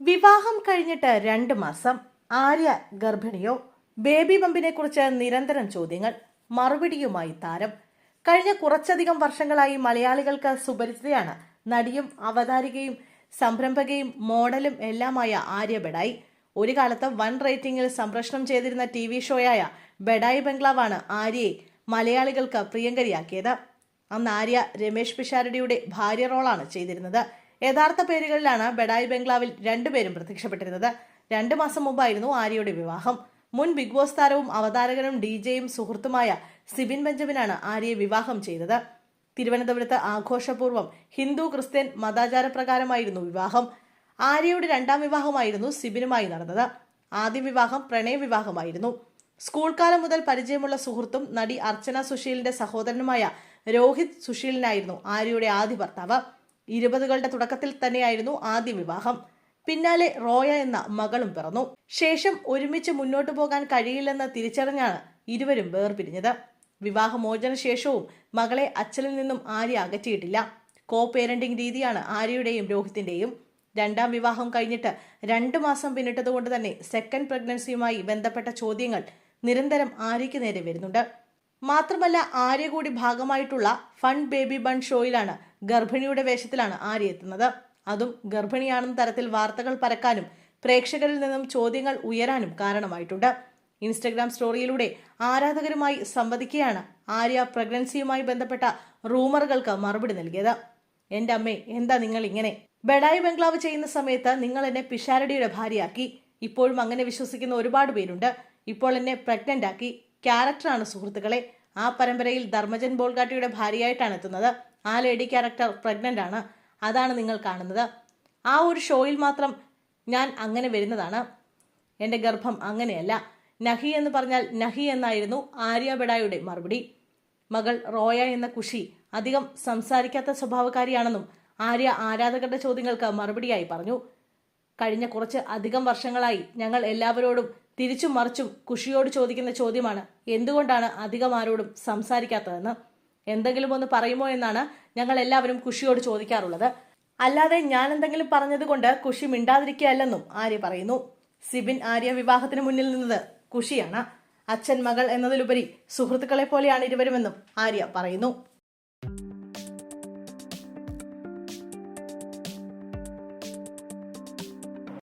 വിവാഹം കഴിഞ്ഞിട്ട് 2 മാസം. ആര്യ ഗർഭിണിയോ? ബേബി ബമ്പിനെ കുറിച്ച് നിരന്തരം ചോദ്യങ്ങൾ. മറുപടിയുമായി താരം. കഴിഞ്ഞ കുറച്ചധികം വർഷങ്ങളായി മലയാളികൾക്ക് സുപരിചിതയാണ് നടിയും അവതാരികയും സംരംഭകയും മോഡലും എല്ലാമായ ആര്യ ബെഡായി. ഒരു കാലത്ത് വൻ റേറ്റിംഗിൽ സംപ്രേഷണം ചെയ്തിരുന്ന TV ഷോയായ ബെഡായി ബംഗ്ലാവാണ് ആര്യയെ മലയാളികൾക്ക് പ്രിയങ്കരിയാക്കിയത്. അന്ന് ആര്യ രമേശ് പിഷാരടിയുടെ ഭാര്യ റോളാണ് ചെയ്തിരുന്നത്. യഥാർത്ഥ പേരുകളിലാണ് ബെഡായി ബംഗ്ലാവിൽ രണ്ടുപേരും പ്രത്യക്ഷപ്പെട്ടിരുന്നത്. 2 മാസം മുമ്പായിരുന്നു ആര്യയുടെ വിവാഹം. മുൻ ബിഗ് ബോസ് താരവും അവതാരകനും DJയും സുഹൃത്തുമായ സിബിൻ ബെഞ്ചമിനാണ് ആര്യയെ വിവാഹം ചെയ്തത്. തിരുവനന്തപുരത്ത് ആഘോഷപൂർവ്വം ഹിന്ദു ക്രിസ്ത്യൻ മതാചാരപ്രകാരമായിരുന്നു വിവാഹം. ആര്യയുടെ 2ാം വിവാഹമായിരുന്നു സിബിനുമായി നടന്നത്. ആദ്യ വിവാഹം പ്രണയ വിവാഹമായിരുന്നു. സ്കൂൾ കാലം മുതൽ പരിചയമുള്ള സുഹൃത്തും നടി അർച്ചന സുശീലിന്റെ സഹോദരനുമായ രോഹിത് സുശീലിനായിരുന്നു ആര്യയുടെ ആദ്യ ഭർത്താവ്. 20കളുടെ തുടക്കത്തിൽ തന്നെയായിരുന്നു ആദ്യ വിവാഹം. പിന്നാലെ റോയ എന്ന മകളും പിറന്നു. ശേഷം ഒരുമിച്ച് മുന്നോട്ടു പോകാൻ കഴിയില്ലെന്ന് തിരിച്ചറിഞ്ഞാണ് ഇരുവരും വേർപിരിഞ്ഞത്. വിവാഹമോചന ശേഷവും മകളെ അച്ഛനിൽ നിന്നും ആര്യ അകറ്റിയിട്ടില്ല. കോ പേരന്റിംഗ് രീതിയാണ് ആര്യയുടെയും രോഹിത്തിന്റെയും. 2ാം വിവാഹം കഴിഞ്ഞിട്ട് 2 മാസം പിന്നിട്ടതുകൊണ്ട് തന്നെ സെക്കൻഡ് പ്രഗ്നൻസിയുമായി ബന്ധപ്പെട്ട ചോദ്യങ്ങൾ നിരന്തരം ആര്യയ്ക്ക് നേരെ വരുന്നുണ്ട്. മാത്രമല്ല ആര്യ കൂടി ഭാഗമായിട്ടുള്ള ഫൺ ബേബി ബൺ ഷോയിലാണ് ഗർഭിണിയുടെ വേഷത്തിലാണ് ആര്യ എത്തുന്നത്. അതും ഗർഭിണിയാണെന്ന തരത്തിൽ വാർത്തകൾ പരക്കാനും പ്രേക്ഷകരിൽ നിന്നും ചോദ്യങ്ങൾ ഉയരാനും കാരണമായിട്ടുണ്ട്. ഇൻസ്റ്റഗ്രാം സ്റ്റോറിയിലൂടെ ആരാധകരുമായി സംവദിക്കുകയാണ് ആര്യ പ്രഗ്നൻസിയുമായി ബന്ധപ്പെട്ട റൂമറുകൾക്ക് മറുപടി നൽകിയത്. എന്റെ അമ്മേ, എന്താ നിങ്ങൾ ഇങ്ങനെ? ബെഡായി ബംഗ്ലാവ് ചെയ്യുന്ന സമയത്ത് നിങ്ങൾ എന്നെ പിഷാരടിയുടെ ഭാര്യയാക്കി. ഇപ്പോഴും അങ്ങനെ വിശ്വസിക്കുന്ന ഒരുപാട് പേരുണ്ട്. ഇപ്പോൾ എന്നെ പ്രഗ്നന്റ് ആക്കി. ക്യാരക്ടറാണ് സുഹൃത്തുക്കളെ. ആ പരമ്പരയിൽ ധർമ്മജൻ ബോൾഗാട്ടിയുടെ ഭാര്യയായിട്ടാണ് എത്തുന്നത്. ആ ലേഡി ക്യാരക്ടർ പ്രഗ്നന്റ് ആണ്. അതാണ് നിങ്ങൾ കാണുന്നത്. ആ ഒരു ഷോയിൽ മാത്രം ഞാൻ അങ്ങനെ വരുന്നതാണ്. എൻ്റെ ഗർഭം അങ്ങനെയല്ല. നഹി എന്ന് പറഞ്ഞാൽ നഹി എന്നായിരുന്നു ആര്യ ബെഡായുടെ മറുപടി. മകൾ റോയ എന്ന കുഷി അധികം സംസാരിക്കാത്ത സ്വഭാവക്കാരിയാണെന്നും ആര്യ ആരാധകരുടെ ചോദ്യങ്ങൾക്ക് മറുപടിയായി പറഞ്ഞു. കഴിഞ്ഞ കുറച്ച് അധികം വർഷങ്ങളായി ഞങ്ങൾ എല്ലാവരോടും തിരിച്ചും മറിച്ചും കുഷിയോട് ചോദിക്കുന്ന ചോദ്യമാണ് എന്തുകൊണ്ടാണ് അധികം ആരോടും സംസാരിക്കാത്തതെന്ന്. എന്തെങ്കിലും ഒന്ന് പറയുമോ എന്നാണ് ഞങ്ങൾ എല്ലാവരും കുഷിയോട് ചോദിക്കാറുള്ളത്. അല്ലാതെ ഞാൻ എന്തെങ്കിലും പറഞ്ഞതുകൊണ്ട് കുഷി മിണ്ടാതിരിക്കുകയല്ലെന്നും ആര്യ പറയുന്നു. സിബിൻ ആര്യ വിവാഹത്തിന് മുന്നിൽ നിന്നത് കുഷിയാണ്. അച്ഛൻ മകൾ എന്നതിലുപരി സുഹൃത്തുക്കളെ പോലെയാണ് ഇരുവരുമെന്നും ആര്യ പറയുന്നു.